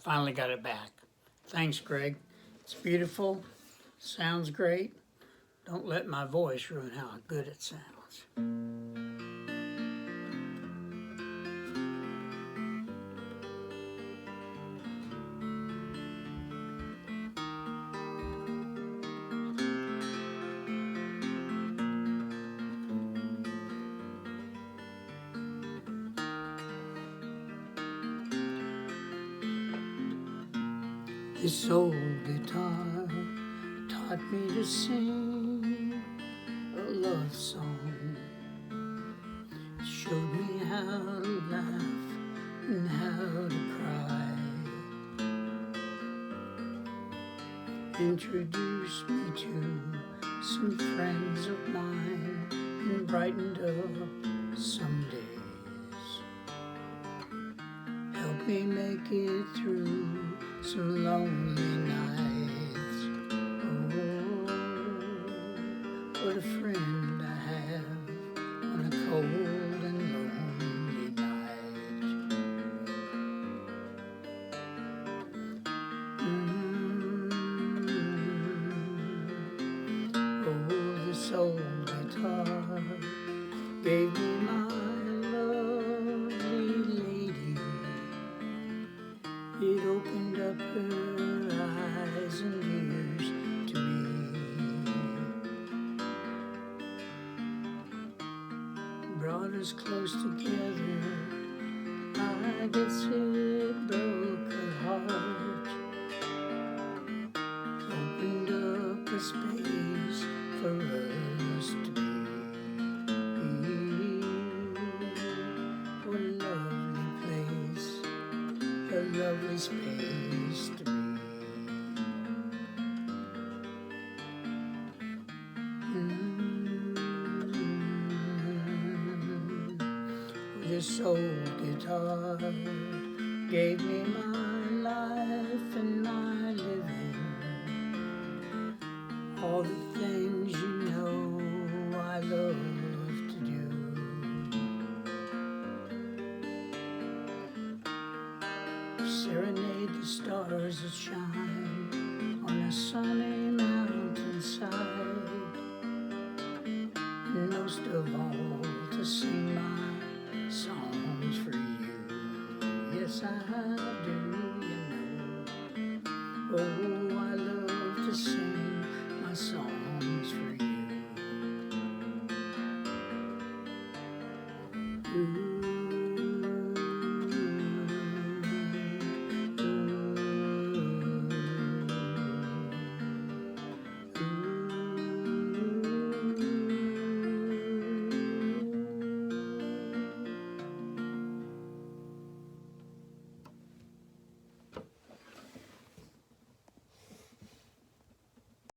Finally got it back. Thanks, Greg. It's beautiful, sounds great. Don't let my voice ruin how good it sounds. This old guitar taught me to sing a love song. It showed me how to laugh and how to cry. Introduced me to some friends of mine and brightened up some days. Helped me make it through some lonely nights. Oh, what a friend I have on a cold and lonely night. Oh, this old guitar gave me my lovely lady. It opened up her eyes and ears to me. Brought us close together. I guess it broke her heart. Opened up a space for us to be. What a lovely place, a lovely space to be. This old guitar gave me my life and my living. All the things you know I love to do. Serenade the stars that shine on a sunny mountainside, and most of all to sing my songs for you. Yes, I do, you know. Oh,